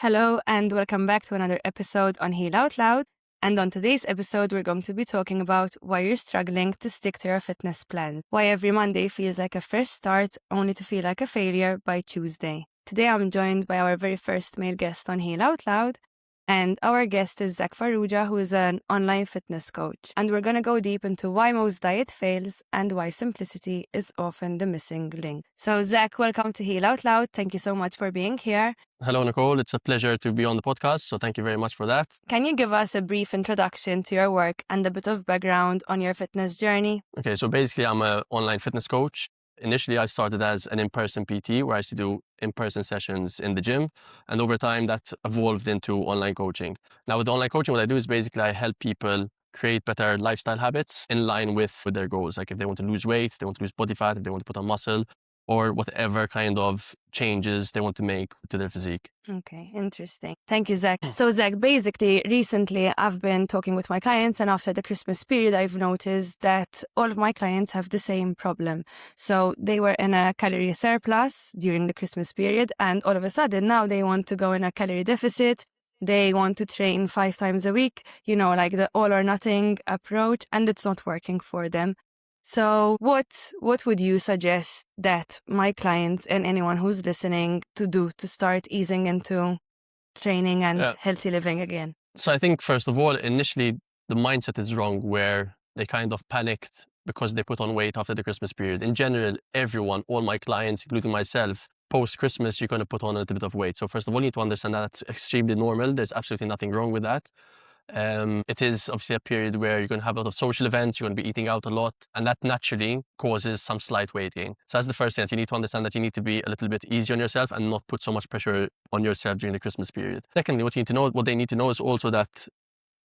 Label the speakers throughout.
Speaker 1: Hello and welcome back to another episode on Heal Out Loud. And on today's episode, we're going to be talking about why you're struggling to stick to your fitness plan. Why every Monday feels like a fresh start, only to feel like a failure by Tuesday. Today, I'm joined by our very first male guest on Heal Out Loud. And our guest is Zak Farrugia, who is an online fitness coach. And we're going to go deep into why most diet fails and why simplicity is often the missing link. So Zak, welcome to Heal Out Loud. Thank you so much for being here.
Speaker 2: Hello, Nicole. It's a pleasure to be on the podcast. So thank you very much for that.
Speaker 1: Can you give us a brief introduction to your work and a bit of background on your fitness journey?
Speaker 2: Okay, so basically I'm an online fitness coach. Initially, I started as an in-person PT where I used to do in-person sessions in the gym. And over time, that evolved into online coaching. Now, with online coaching, what I do is basically I help people create better lifestyle habits in line with their goals. Like if they want to lose weight, if they want to lose body fat, if they want to put on muscle, or whatever kind of changes they want to make to their physique.
Speaker 1: Okay, interesting. Thank you, Zak. So Zak, basically, recently I've been talking with my clients, and after the Christmas period, I've noticed that all of my clients have the same problem. So they were in a calorie surplus during the Christmas period, and all of a sudden now they want to go in a calorie deficit. They want to train 5 times a week, like the all or nothing approach, and it's not working for them. So what would you suggest that my clients and anyone who's listening to do to start easing into training and healthy living again?
Speaker 2: So I think, first of all, initially, the mindset is wrong where they kind of panicked because they put on weight after the Christmas period. In general, everyone, all my clients, including myself, post-Christmas, you're going to put on a little bit of weight. So first of all, you need to understand that that's extremely normal. There's absolutely nothing wrong with that. It is obviously a period where you're going to have a lot of social events, you're going to be eating out a lot, and that naturally causes some slight weight gain. So that's the first thing, that you need to understand that you need to be a little bit easy on yourself and not put so much pressure on yourself during the Christmas period. Secondly, what they need to know is also that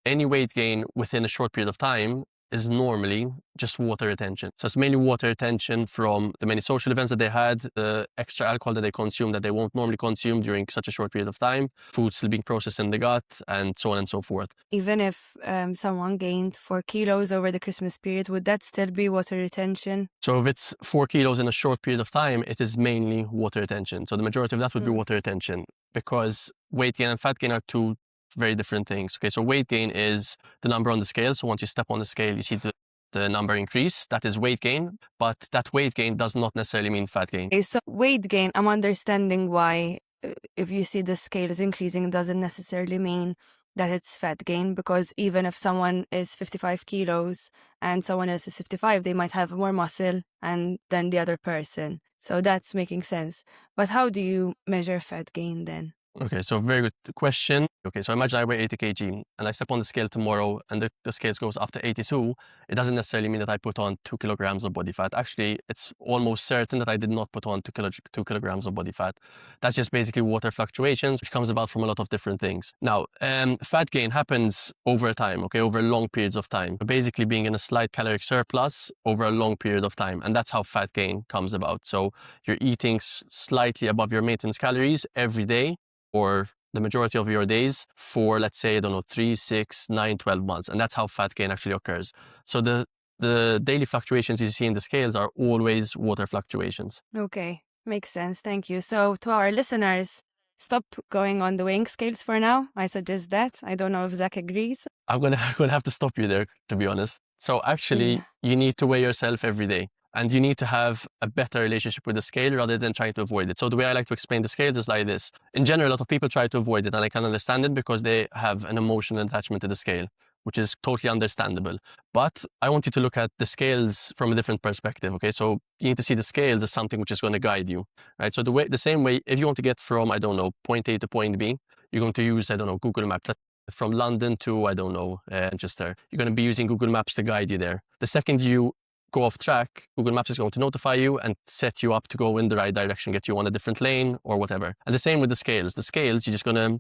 Speaker 2: any weight gain within a short period of time is normally just water retention. So it's mainly water retention from the many social events that they had, the extra alcohol that they consume that they won't normally consume during such a short period of time, food still being processed in the gut, and so on and so forth.
Speaker 1: Even if someone gained 4 kilos over the Christmas period, would that still be water retention?
Speaker 2: So if it's 4 kilos in a short period of time, it is mainly water retention. So the majority of that would be water retention, because weight gain and fat gain are two very different things. Okay, so weight gain is the number on the scale. So once you step on the scale, you see the number increase. That is weight gain, but that weight gain does not necessarily mean fat gain.
Speaker 1: Okay, so weight gain, I'm understanding why if you see the scale is increasing, doesn't necessarily mean that it's fat gain, because even if someone is 55 kilos and someone else is 55, they might have more muscle than the other person. So that's making sense. But how do you measure fat gain then?
Speaker 2: Okay, so very good question. Okay, so imagine I weigh 80 kg and I step on the scale tomorrow and the scale goes up to 82. It doesn't necessarily mean that I put on 2 kilograms of body fat. Actually, it's almost certain that I did not put on 2 kilograms of body fat. That's just basically water fluctuations, which comes about from a lot of different things. Now, fat gain happens over time, okay, over long periods of time. So basically being in a slight caloric surplus over a long period of time. And that's how fat gain comes about. So you're eating slightly above your maintenance calories every day, or the majority of your days for, let's say, 3, 6, 9, 12 months. And that's how fat gain actually occurs. So the daily fluctuations you see in the scales are always water fluctuations.
Speaker 1: Okay, makes sense. Thank you. So to our listeners, stop going on the weighing scales for now. I suggest that. I don't know if Zak agrees.
Speaker 2: I'm gonna have to stop you there, to be honest. So actually, you need to weigh yourself every day. And you need to have a better relationship with the scale rather than trying to avoid it. So the way I like to explain the scales is like this. In general, a lot of people try to avoid it, and I can understand it because they have an emotional attachment to the scale, which is totally understandable. But I want you to look at the scales from a different perspective, okay? So you need to see the scales as something which is going to guide you, right? So the same way, if you want to get from, point A to point B, you're going to use, Google Maps. From London to, Manchester. You're going to be using Google Maps to guide you there. The second you go off track, Google Maps is going to notify you and set you up to go in the right direction, get you on a different lane or whatever. And the same with the scales. The scales, you're just going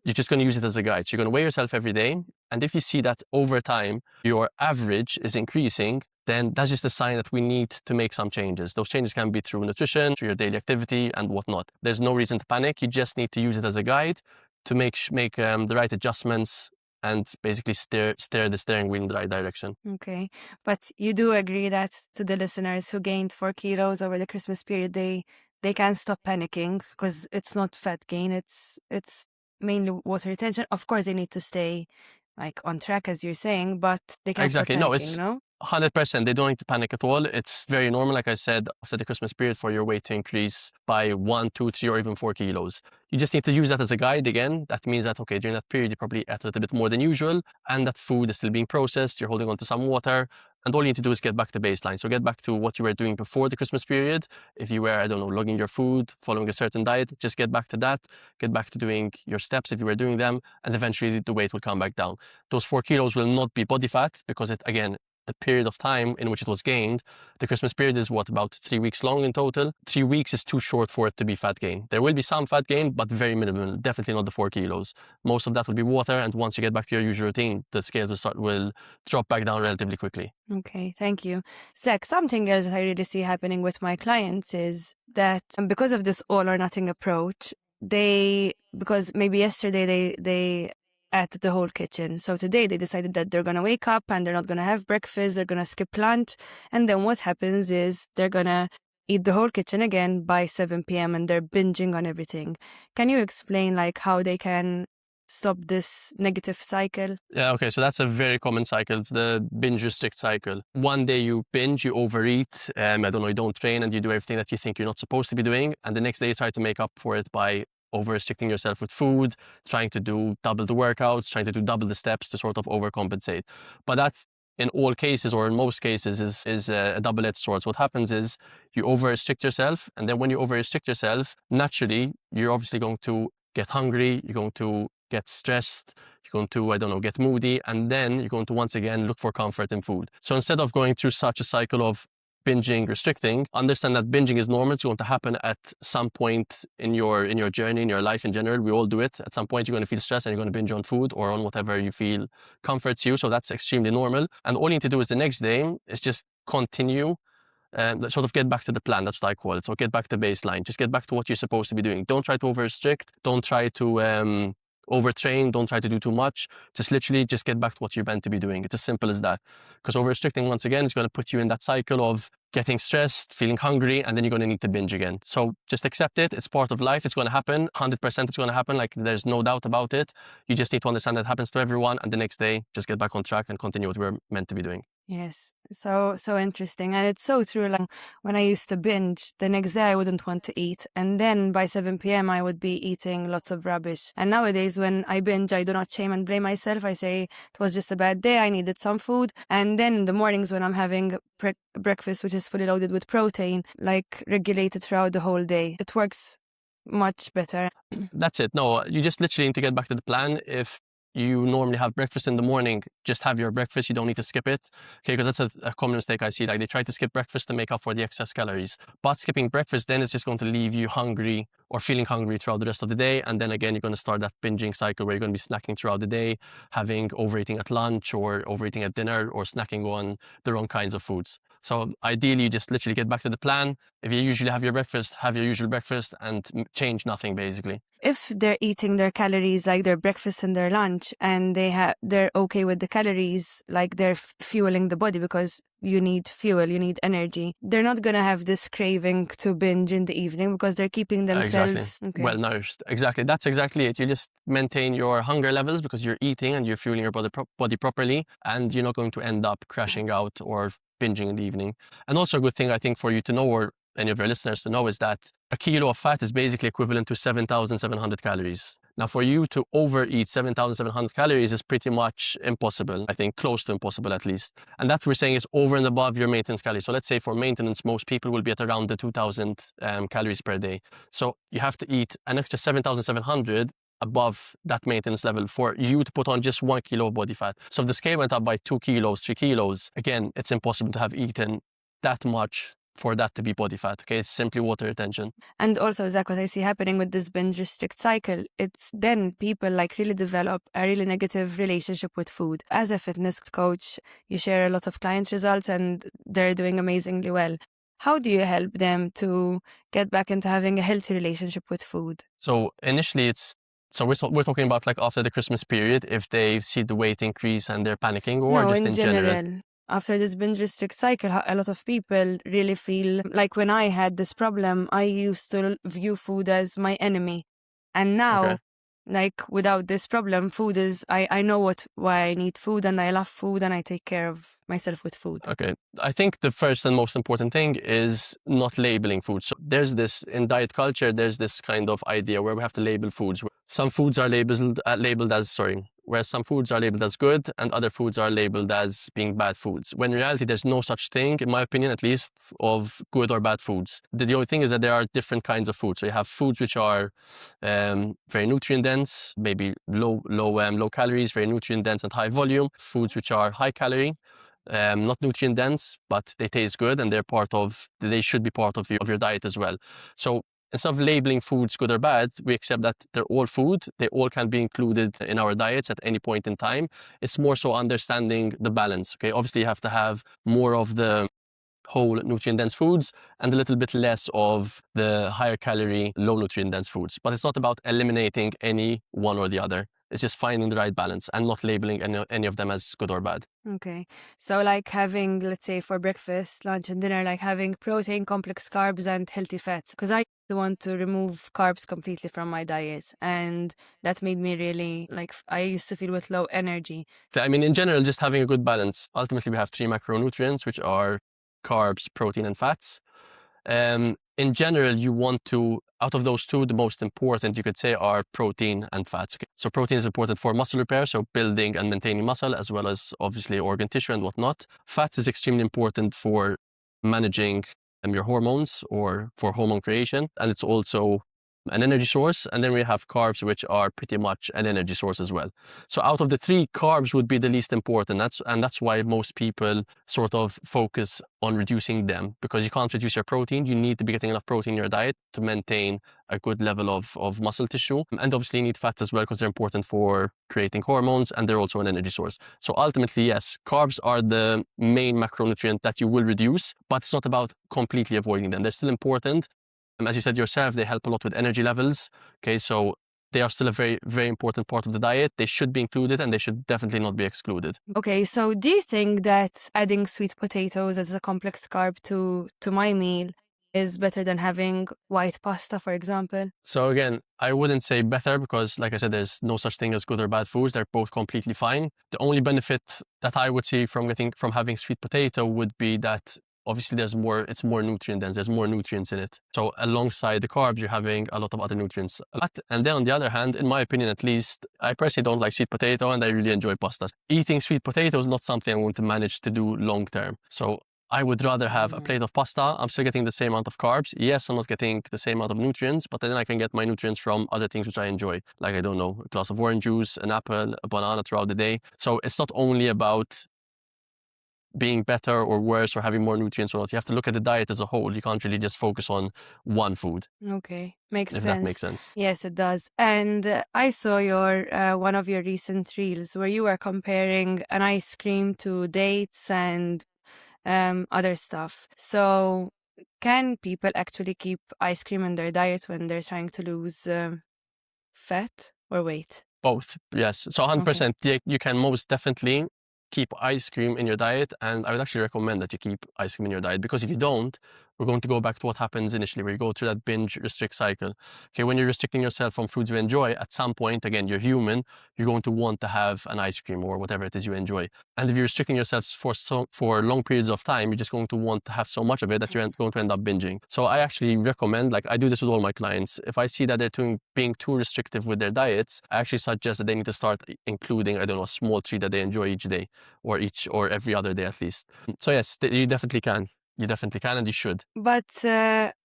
Speaker 2: to use it as a guide. So you're going to weigh yourself every day. And if you see that over time, your average is increasing, then that's just a sign that we need to make some changes. Those changes can be through nutrition, through your daily activity and whatnot. There's no reason to panic. You just need to use it as a guide to make the right adjustments and basically steer the steering wheel in the right direction.
Speaker 1: Okay. But you do agree that to the listeners who gained 4 kilos over the Christmas period, they they can't stop panicking because it's not fat gain, it's mainly water retention. Of course, they need to stay like on track, as you're saying, but they can't
Speaker 2: Exactly.
Speaker 1: stop
Speaker 2: No,
Speaker 1: panicking,
Speaker 2: it's
Speaker 1: no?
Speaker 2: 100%. They don't need to panic at all. It's very normal, like I said, after the Christmas period for your weight to increase by 1, 2, 3, or even 4 kilos. You just need to use that as a guide again. That means that, okay, during that period, you probably ate a little bit more than usual, and that food is still being processed. You're holding on to some water. And all you need to do is get back to baseline. So get back to what you were doing before the Christmas period. If you were, I don't know, logging your food, following a certain diet, just get back to that. Get back to doing your steps if you were doing them, and eventually the weight will come back down. Those 4 kilos will not be body fat because it, again, the period of time in which it was gained, the Christmas period is what, about 3 weeks long in total? 3 weeks is too short for it to be fat gain. There will be some fat gain, but very minimal, definitely not the 4 kilos. Most of that will be water, and once you get back to your usual routine, the scales will drop back down relatively quickly.
Speaker 1: Okay, thank you. Zach, something else I really see happening with my clients is that because of this all or nothing approach, because maybe yesterday they ate the whole kitchen. So today they decided that they're going to wake up and they're not going to have breakfast, they're going to skip lunch. And then what happens is they're going to eat the whole kitchen again by 7 p.m. and they're binging on everything. Can you explain like how they can stop this negative cycle?
Speaker 2: Yeah, okay, so that's a very common cycle. It's the binge-restrict cycle. One day you binge, you overeat, I don't know, you don't train and you do everything that you think you're not supposed to be doing. And the next day you try to make up for it by over-restricting yourself with food, trying to do double the workouts, trying to do double the steps to sort of overcompensate. But that's in all cases, or in most cases, is a double-edged sword. So what happens is you over-restrict yourself, and then when you over-restrict yourself, naturally, you're obviously going to get hungry, you're going to get stressed, you're going to, I don't know, get moody, and then you're going to once again look for comfort in food. So instead of going through such a cycle of binging, restricting, understand that binging is normal. It's going to happen at some point in your journey, in your life in general. We all do it. At some point, you're going to feel stressed and you're going to binge on food or on whatever you feel comforts you. So that's extremely normal. And all you need to do is the next day is just continue and sort of get back to the plan. That's what I call it. So get back to baseline. Just get back to what you're supposed to be doing. Don't try to over-restrict. Don't try to overtrain. Don't try to do too much. Just literally just get back to what you're meant to be doing. It's as simple as that. Because over-restricting, once again, is going to put you in that cycle of getting stressed, feeling hungry, and then you're going to need to binge again. So just accept it. It's part of life. It's going to happen. 100% it's going to happen. Like, there's no doubt about it. You just need to understand that it happens to everyone. And the next day, just get back on track and continue what we're meant to be doing.
Speaker 1: Yes, so interesting. And it's so true. Like when I used to binge, the next day I wouldn't want to eat. And then by 7 p.m. I would be eating lots of rubbish. And nowadays when I binge, I do not shame and blame myself. I say it was just a bad day. I needed some food. And then in the mornings when I'm having breakfast, which is fully loaded with protein, like regulated throughout the whole day, it works much better.
Speaker 2: That's it. No, you just literally need to get back to the plan. If you normally have breakfast in the morning, just have your breakfast. You don't need to skip it. Okay, because that's a common mistake I see. Like, they try to skip breakfast to make up for the excess calories. But skipping breakfast then is just going to leave you hungry or feeling hungry throughout the rest of the day. And then again, you're going to start that binging cycle where you're going to be snacking throughout the day, having overeating at lunch or overeating at dinner, or snacking on the wrong kinds of foods. So ideally, you just literally get back to the plan. If you usually have your breakfast, have your usual breakfast and change nothing, basically.
Speaker 1: If they're eating their calories, like their breakfast and their lunch, and they're okay with the calories, like they're fueling the body, because you need fuel, you need energy, they're not going to have this craving to binge in the evening because they're keeping themselves
Speaker 2: well nourished. Exactly. That's exactly it. You just maintain your hunger levels because you're eating and you're fueling your body properly, and you're not going to end up crashing out or binging in the evening. And also a good thing I think for you to know, or any of your listeners to know, is that a kilo of fat is basically equivalent to 7,700 calories. Now, for you to overeat 7,700 calories is pretty much impossible. I think close to impossible, at least. And that we're saying is over and above your maintenance calories. So let's say for maintenance, most people will be at around the 2,000 calories per day. So you have to eat an extra 7,700 above that maintenance level for you to put on just 1 kilo of body fat. So if the scale went up by 2 kilos, 3 kilos, again, it's impossible to have eaten that much for that to be body fat. Okay, it's simply water retention.
Speaker 1: And also, Zach, what I see happening with this binge restrict cycle, it's then people like really develop a really negative relationship with food. As a fitness coach, you share a lot of client results and they're doing amazingly well. How do you help them to get back into having a healthy relationship with food?
Speaker 2: So initially we're talking about like after the Christmas period, if they see the weight increase and they're panicking, or
Speaker 1: No,
Speaker 2: just in general?
Speaker 1: after this binge restrict cycle, a lot of people really feel like when I had this problem, I used to view food as my enemy. And now,
Speaker 2: Okay.
Speaker 1: like without this problem, food is, I know why I need food and I love food and I take care of myself with food.
Speaker 2: Okay. I think the first and most important thing is not labeling food. So there's this, in diet culture, there's this kind of idea where we have to label foods. Some foods are whereas some foods are labeled as good and other foods are labeled as being bad foods. When in reality, there's no such thing, in my opinion at least, of good or bad foods. The only thing is that there are different kinds of foods. So you have foods which are very nutrient dense, maybe low calories, very nutrient dense and high volume. Foods which are high calorie, not nutrient dense, but they taste good and they should be part of your diet as well. So instead of labeling foods good or bad, we accept that they're all food. They all can be included in our diets at any point in time. It's more so understanding the balance. Okay, obviously you have to have more of the whole nutrient dense foods and a little bit less of the higher calorie, low nutrient dense foods. But it's not about eliminating any one or the other. It's just finding the right balance and not labeling any of them as good or bad.
Speaker 1: Okay. So like having, let's say for breakfast, lunch and dinner, like having protein, complex carbs and healthy fats. Because I want to remove carbs completely from my diet. And that made me really, like, I used to feel with low energy.
Speaker 2: I mean, in general, just having a good balance. Ultimately, we have 3 macronutrients, which are carbs, protein, and fats. In general, you want to, out of those two, the most important, you could say, are protein and fats. Okay? So protein is important for muscle repair, so building and maintaining muscle, as well as obviously organ tissue and whatnot. Fats is extremely important for managing your hormones or for hormone creation, and it's also an energy source. And then we have carbs, which are pretty much an energy source as well. So out of the three, carbs would be the least important. That's why most people sort of focus on reducing them, because you can't reduce your protein. You need to be getting enough protein in your diet to maintain a good level of muscle tissue. And obviously you need fats as well, because they're important for creating hormones and they're also an energy source. So ultimately, yes, carbs are the main macronutrient that you will reduce, but it's not about completely avoiding them. They're still important. As you said yourself, they help a lot with energy levels. Okay, so they are still a very, very important part of the diet. They should be included and they should definitely not be excluded.
Speaker 1: Okay, so do you think that adding sweet potatoes as a complex carb to my meal is better than having white pasta, for example?
Speaker 2: So again, I wouldn't say better, because like I said, there's no such thing as good or bad foods. They're both completely fine. The only benefit that I would see from having sweet potato would be that obviously it's more nutrient dense, there's more nutrients in it. So alongside the carbs, you're having a lot of other nutrients. And then on the other hand, in my opinion at least, I personally don't like sweet potato and I really enjoy pastas. Eating sweet potato is not something I'm going to manage to do long term. So I would rather have a plate of pasta. I'm still getting the same amount of carbs. Yes, I'm not getting the same amount of nutrients, but then I can get my nutrients from other things which I enjoy. Like, I don't know, a glass of orange juice, an apple, a banana throughout the day. So it's not only about being better or worse or having more nutrients or not. You have to look at the diet as a whole. You can't really just focus on one food.
Speaker 1: Okay, makes
Speaker 2: if
Speaker 1: sense.
Speaker 2: That makes sense.
Speaker 1: Yes, it does. And I saw your one of your recent reels where you were comparing an ice cream to dates and other stuff. So can people actually keep ice cream in their diet when they're trying to lose fat or weight?
Speaker 2: Both, yes. So 100%, you can most definitely keep ice cream in your diet, and I would actually recommend that you keep ice cream in your diet, because if you don't, we're going to go back to what happens initially, where you go through that binge-restrict cycle. Okay, when you're restricting yourself from foods you enjoy, at some point, again, you're human, you're going to want to have an ice cream or whatever it is you enjoy. And if you're restricting yourself for long periods of time, you're just going to want to have so much of it that you're going to end up binging. So I actually recommend, like I do this with all my clients, if I see that they're being too restrictive with their diets, I actually suggest that they need to start including, I don't know, a small treat that they enjoy each day, or every other day at least. So yes, you definitely can. You definitely can, and you should.
Speaker 1: But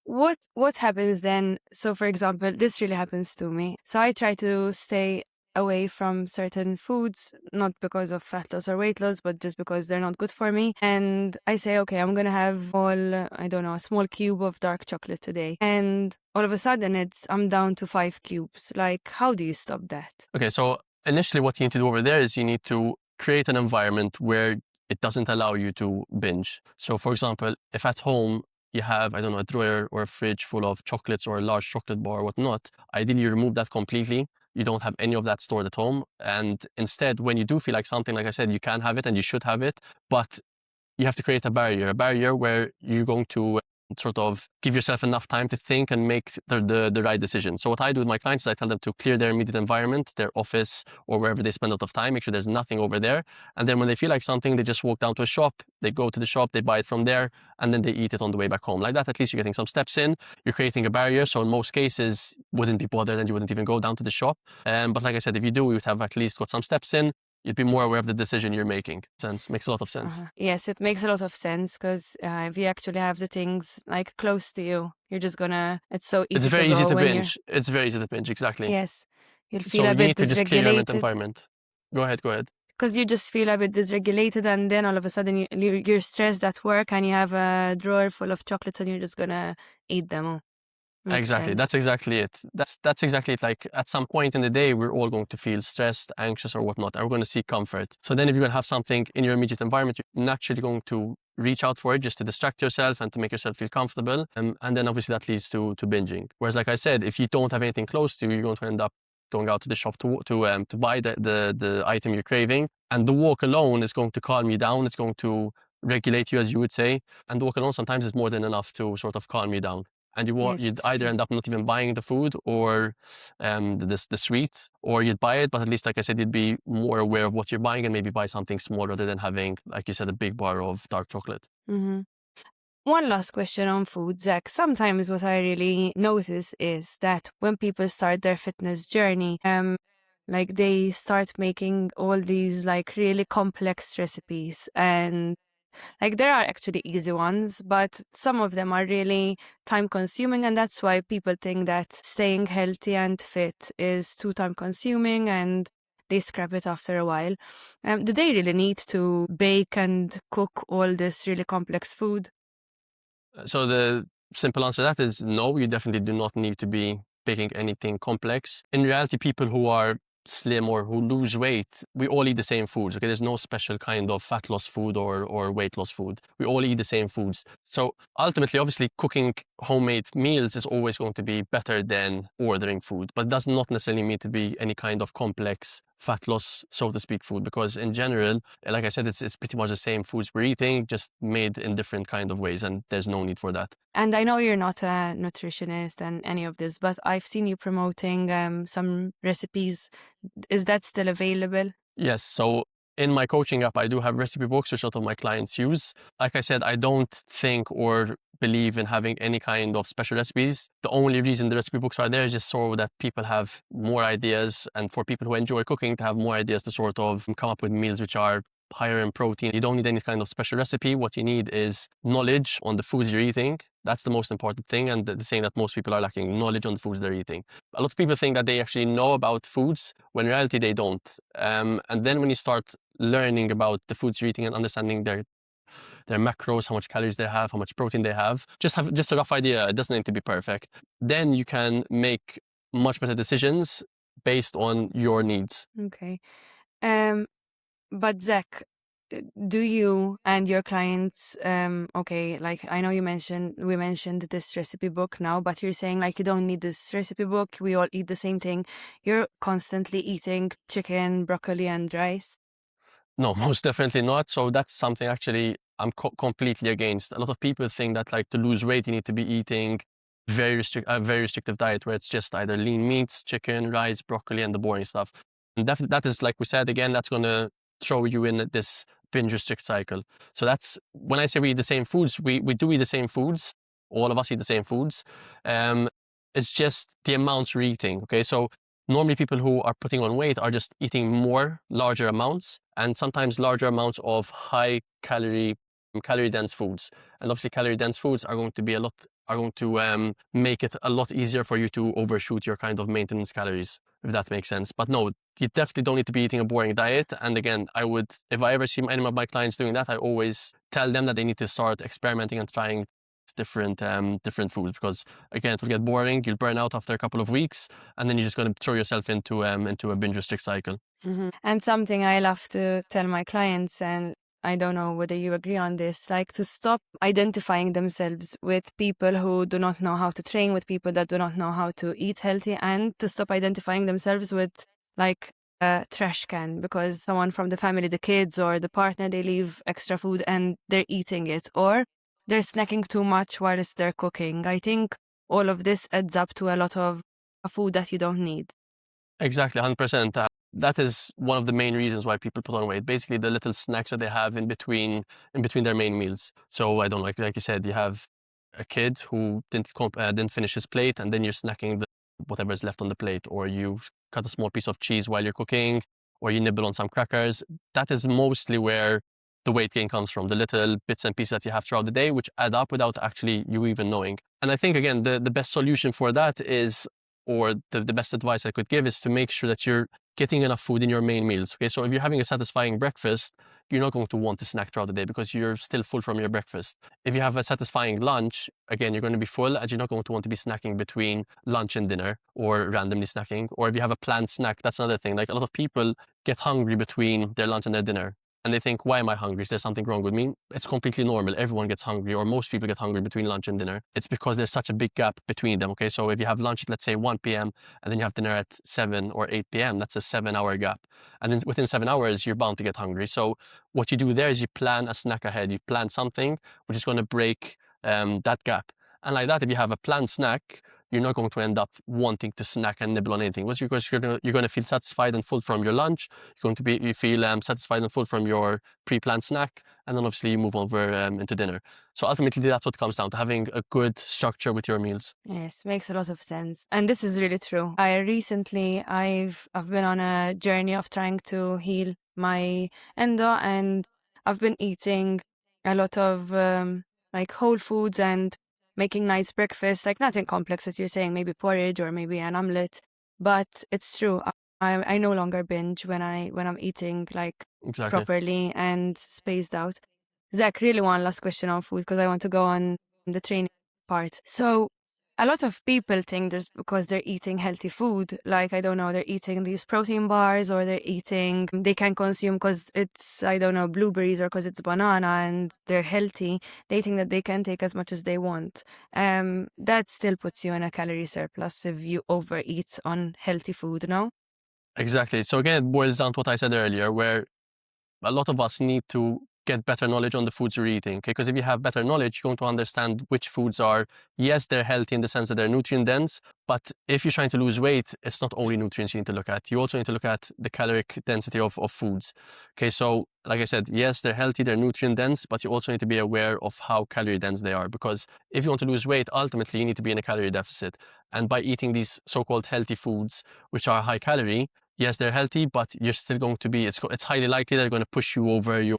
Speaker 1: what happens then? So for example, this really happens to me. So I try to stay away from certain foods, not because of fat loss or weight loss, but just because they're not good for me. And I say, okay, I'm going to have a small cube of dark chocolate today. And all of a sudden I'm down to 5 cubes. Like, how do you stop that? Okay,
Speaker 2: so initially what you need to do over there is you need to create an environment where it doesn't allow you to binge. So for example, if at home you have, I don't know, a drawer or a fridge full of chocolates or a large chocolate bar or whatnot, ideally you remove that completely. You don't have any of that stored at home. And instead, when you do feel like something, like I said, you can have it and you should have it, but you have to create a barrier where you're going to sort of give yourself enough time to think and make the right decision. So what I do with my clients is I tell them to clear their immediate environment, their office, or wherever they spend a lot of time, make sure there's nothing over there. And then when they feel like something, they just walk down to a shop, they go to the shop, they buy it from there, and then they eat it on the way back home. Like that, at least you're getting some steps in, you're creating a barrier. So in most cases, wouldn't be bothered and you wouldn't even go down to the shop. But like I said, if you do, you would have at least got some steps in. You'd be more aware of the decision you're making. Makes a lot of sense.
Speaker 1: Yes, it makes a lot of sense because if you actually have the things like close to you, you're just gonna. It's so easy.
Speaker 2: It's very
Speaker 1: to
Speaker 2: easy
Speaker 1: go
Speaker 2: to
Speaker 1: when
Speaker 2: binge. It's very easy to binge. Exactly.
Speaker 1: Yes, you'll feel
Speaker 2: So
Speaker 1: a
Speaker 2: you
Speaker 1: bit
Speaker 2: need to just clear your mental
Speaker 1: dysregulated.
Speaker 2: environment. Go ahead.
Speaker 1: Because you just feel a bit dysregulated, and then all of a sudden you're stressed at work, and you have a drawer full of chocolates, and you're just gonna eat them all. Makes
Speaker 2: Exactly.
Speaker 1: sense.
Speaker 2: That's exactly it. That's exactly it. Like at some point in the day, we're all going to feel stressed, anxious, or whatnot, and we're going to seek comfort. So then if you're going to have something in your immediate environment, you're naturally going to reach out for it just to distract yourself and to make yourself feel comfortable. And then obviously that leads to binging. Whereas like I said, if you don't have anything close to you, you're going to end up going out to the shop to buy the item you're craving. And the walk alone is going to calm you down. It's going to regulate you, as you would say. And the walk alone sometimes is more than enough to sort of calm you down. And
Speaker 1: Yes,
Speaker 2: you'd
Speaker 1: it's
Speaker 2: either
Speaker 1: true.
Speaker 2: end up not even buying the food or the sweets, or you'd buy it, but at least, like I said, you'd be more aware of what you're buying and maybe buy something small rather than having, like you said, a big bar of dark chocolate.
Speaker 1: Mm-hmm. One last question on food, Zach. Sometimes what I really notice is that when people start their fitness journey, like they start making all these like really complex recipes, and like there are actually easy ones, but some of them are really time consuming, and that's why people think that staying healthy and fit is too time consuming and they scrap it after a while. Do they really need to bake and cook all this really complex food?
Speaker 2: So the simple answer to that is no, you definitely do not need to be baking anything complex. In reality, people who are slim or who lose weight, we all eat the same foods. Okay, there's no special kind of fat loss food or weight loss food. We all eat the same foods. So ultimately, obviously, cooking homemade meals is always going to be better than ordering food, but it does not necessarily mean to be any kind of complex fat loss, so to speak, food, because in general, like I said, it's pretty much the same foods we're eating, just made in different kind of ways, and there's no need for that.
Speaker 1: And I know you're not a nutritionist and any of this, but I've seen you promoting some recipes. Is that still available?
Speaker 2: Yes. So in my coaching app, I do have recipe books, which a lot of my clients use. Like I said, I don't think or believe in having any kind of special recipes. The only reason the recipe books are there is just so that people have more ideas, and for people who enjoy cooking to have more ideas to sort of come up with meals which are higher in protein. You don't need any kind of special recipe. What you need is knowledge on the foods you're eating. That's the most important thing, and the thing that most people are lacking, knowledge on the foods they're eating. A lot of people think that they actually know about foods, when in reality they don't. And then when you start learning about the foods you're eating and understanding their macros, how much calories they have, how much protein they have just a rough idea. It doesn't need to be perfect. Then you can make much better decisions based on your needs.
Speaker 1: Okay. But Zach, do you and your clients, okay, like I know we mentioned this recipe book now, but you're saying like you don't need this recipe book, we all eat the same thing. You're constantly eating chicken, broccoli, and rice.
Speaker 2: No, most definitely not. So that's something actually I'm completely against. A lot of people think that like to lose weight, you need to be eating a very restrictive diet where it's just either lean meats, chicken, rice, broccoli, and the boring stuff. And that is, like we said, again, that's going to throw you in this binge-restrict cycle. So that's when I say we eat the same foods, we do eat the same foods. All of us eat the same foods. It's just the amounts we're eating. Okay, so normally people who are putting on weight are just eating more, larger amounts, and sometimes larger amounts of high calorie dense foods. And obviously calorie dense foods are going to make it a lot easier for you to overshoot your kind of maintenance calories, if that makes sense. But no, you definitely don't need to be eating a boring diet. And again, if I ever see any of my clients doing that, I always tell them that they need to start experimenting and trying different foods, because again, it will get boring. You'll burn out after a couple of weeks, and then you're just going to throw yourself into a binge restrict cycle.
Speaker 1: Mm-hmm. And something I love to tell my clients, and I don't know whether you agree on this, like to stop identifying themselves with people who do not know how to train, with people that do not know how to eat healthy, and to stop identifying themselves with like a trash can because someone from the family, the kids or the partner, they leave extra food and they're eating it, or they're snacking too much whilst they're cooking. I think all of this adds up to a lot of food that you don't need.
Speaker 2: Exactly, 100%. That is one of the main reasons why people put on weight. Basically, the little snacks that they have in between their main meals. So I don't like you said, you have a kid who didn't finish his plate, and then you're snacking whatever is left on the plate, or you cut a small piece of cheese while you're cooking, or you nibble on some crackers. That is mostly where the weight gain comes from, the little bits and pieces that you have throughout the day, which add up without actually you even knowing. And I think, again, the best solution for that is, or the best advice I could give is to make sure that you're getting enough food in your main meals. Okay, so if you're having a satisfying breakfast, you're not going to want to snack throughout the day because you're still full from your breakfast. If you have a satisfying lunch, again, you're going to be full and you're not going to want to be snacking between lunch and dinner or randomly snacking. Or if you have a planned snack, that's another thing. Like, a lot of people get hungry between their lunch and their dinner. And they think, why am I hungry? Is there something wrong with me? It's completely normal. Everyone gets hungry, or most people get hungry between lunch and dinner. It's because there's such a big gap between them. Okay, so if you have lunch at, let's say, 1 p.m. and then you have dinner at 7 or 8 p.m., that's a 7-hour gap. And then within 7 hours, you're bound to get hungry. So what you do there is you plan a snack ahead. You plan something which is going to break that gap. And like that, if you have a planned snack, you're not going to end up wanting to snack and nibble on anything. Because you're going to feel satisfied and full from your lunch. You feel satisfied and full from your pre-planned snack, and then obviously you move over into dinner. So ultimately, that's what comes down to, having a good structure with your meals.
Speaker 1: Yes, makes a lot of sense. And this is really true. I've been on a journey of trying to heal my endo, and I've been eating a lot of like whole foods and making nice breakfast, like nothing complex as you're saying, maybe porridge or maybe an omelette. But it's true. I no longer binge when I'm eating like
Speaker 2: Exactly.
Speaker 1: properly and spaced out. Zach, really one last question on food because I want to go on the training part. So a lot of people think just because they're eating healthy food, like, I don't know, they're eating these protein bars or they can consume because it's, I don't know, blueberries or because it's banana and they're healthy. They think that they can take as much as they want. That still puts you in a calorie surplus if you overeat on healthy food, no?
Speaker 2: Exactly. So again, it boils down to what I said earlier, where a lot of us need to get better knowledge on the foods we're eating. Okay? Because if you have better knowledge, you're going to understand which foods are, yes, they're healthy in the sense that they're nutrient dense, but if you're trying to lose weight, it's not only nutrients you need to look at. You also need to look at the caloric density of foods. Okay, so like I said, yes, they're healthy, they're nutrient dense, but you also need to be aware of how calorie dense they are. Because if you want to lose weight, ultimately you need to be in a calorie deficit. And by eating these so-called healthy foods, which are high calorie, yes, they're healthy, but you're still going to be, it's highly likely they're going to push you over your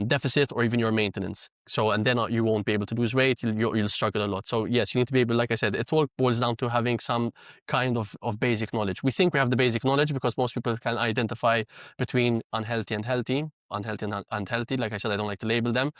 Speaker 2: deficit or even your maintenance. So, and then you won't be able to lose weight, you'll struggle a lot. So yes, you need to be able, like I said, it all boils down to having some kind of basic knowledge. We think we have the basic knowledge because most people can identify between unhealthy and healthy, unhealthy and unhealthy. Like I said, I don't like to label them.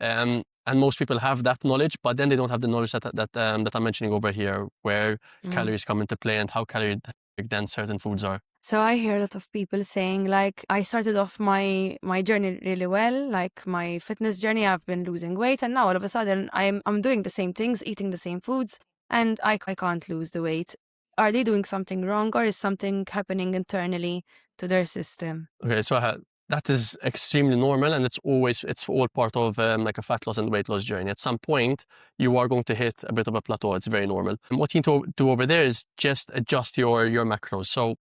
Speaker 2: And most people have that knowledge, but then they don't have the knowledge that I'm mentioning over here, where calories come into play and how calorie dense certain foods are.
Speaker 1: So I hear a lot of people saying, like, I started off my journey really well, like my fitness journey. I've been losing weight, and now all of a sudden I'm doing the same things, eating the same foods, and I can't lose the weight. Are they doing something wrong, or is something happening internally to their system?
Speaker 2: Okay, so that is extremely normal, and it's all part of like a fat loss and weight loss journey. At some point, you are going to hit a bit of a plateau. It's very normal. And what you need to do over there is just adjust your macros. So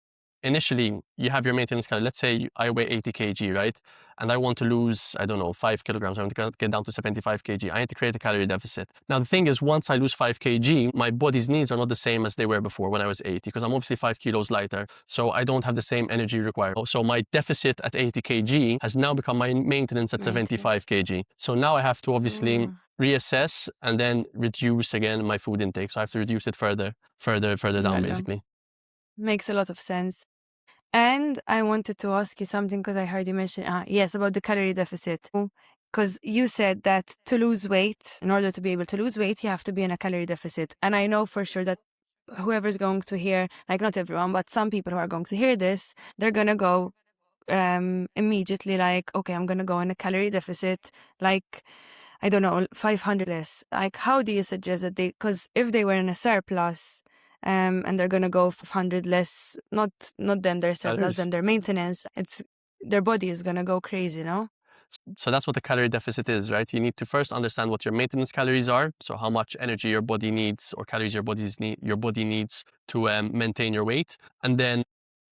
Speaker 2: initially, you have your maintenance calorie. Let's say I weigh 80 kg, right? And I want to lose, I don't know, 5 kilograms. I want to get down to 75 kg. I need to create a calorie deficit. Now, the thing is, once I lose 5 kg, my body's needs are not the same as they were before when I was 80, because I'm obviously 5 kilos lighter. So I don't have the same energy required. So my deficit at 80 kg has now become my maintenance at 75 kg. So now I have to obviously reassess and then reduce again my food intake. So I have to reduce it further down, basically.
Speaker 1: Makes a lot of sense. And I wanted to ask you something because I heard you mention, yes, about the calorie deficit. Because you said that to lose weight, in order to be able to lose weight, you have to be in a calorie deficit. And I know for sure that whoever's going to hear, like not everyone, but some people who are going to hear this, they're going to go immediately like, okay, I'm going to go in a calorie deficit, like, I don't know, 500 less. Like, how do you suggest that because if they were in a surplus, and they're going to go 100 less, not then their surplus,
Speaker 2: Calories.
Speaker 1: then their maintenance. It's their body is going to go crazy, no?
Speaker 2: So that's what the calorie deficit is, right? You need to first understand what your maintenance calories are. So how much energy your body needs or calories your body needs to maintain your weight. And then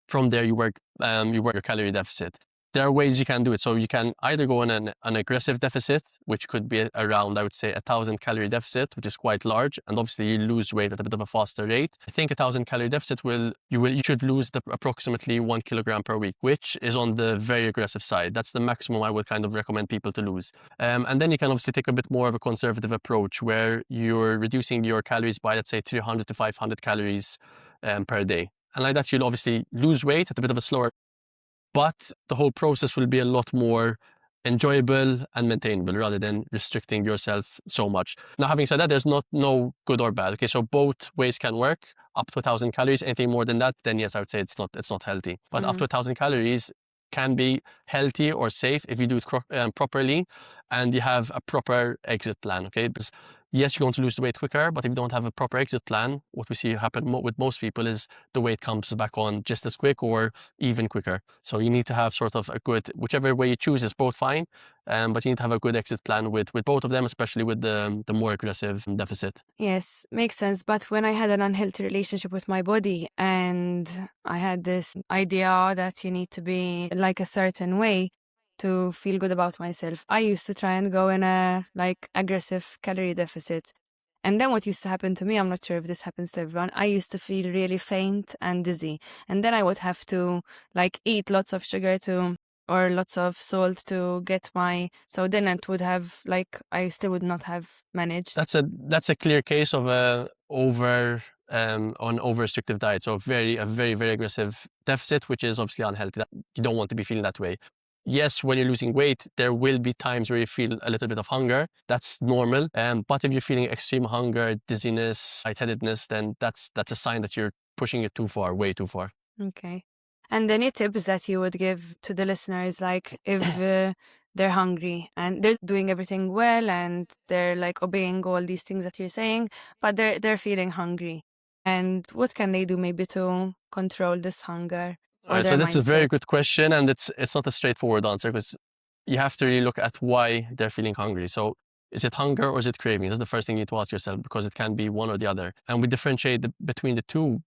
Speaker 2: from there, you work your calorie deficit. There are ways you can do it. So you can either go on an aggressive deficit, which could be around, I would say, 1,000 calorie deficit, which is quite large. And obviously you lose weight at a bit of a faster rate. I think 1,000 calorie deficit you should lose approximately 1 kilogram per week, which is on the very aggressive side. That's the maximum I would kind of recommend people to lose. And then you can obviously take a bit more of a conservative approach where you're reducing your calories by, let's say, 300 to 500 calories per day. And like that, you'll obviously lose weight at a bit of a slower, but the whole process will be a lot more enjoyable and maintainable rather than restricting yourself so much. Now, having said that, there's no good or bad. Okay, so both ways can work. Up to 1,000 calories, anything more than that, then yes, I would say it's not healthy. But up to 1,000 calories can be healthy or safe if you do it properly and you have a proper exit plan. Okay, because yes, you're going to lose the weight quicker, but if you don't have a proper exit plan, what we see happen with most people is the weight comes back on just as quick or even quicker. So you need to have sort of a good, whichever way you choose is both fine, but you need to have a good exit plan with both of them, especially with the more aggressive deficit.
Speaker 1: Yes, makes sense. But when I had an unhealthy relationship with my body and I had this idea that you need to be like a certain way to feel good about myself, I used to try and go in a like aggressive calorie deficit. And then what used to happen to me, I'm not sure if this happens to everyone, I used to feel really faint and dizzy. And then I would have to like eat lots of sugar or lots of salt to get so then it would have like, I still would not have managed.
Speaker 2: That's a clear case of an over restrictive diet. So a very, very aggressive deficit, which is obviously unhealthy. You don't want to be feeling that way. Yes, when you're losing weight, there will be times where you feel a little bit of hunger. That's normal. But if you're feeling extreme hunger, dizziness, lightheadedness, then that's a sign that you're pushing it too far, way too far.
Speaker 1: Okay. And any tips that you would give to the listeners, like if they're hungry and they're doing everything well and they're like obeying all these things that you're saying, but they're feeling hungry, and what can they do maybe to control this hunger?
Speaker 2: So that's a very good question, and it's not a straightforward answer because you have to really look at why they're feeling hungry. So is it hunger or is it craving? That's the first thing you need to ask yourself, because it can be one or the other. And we differentiate between the two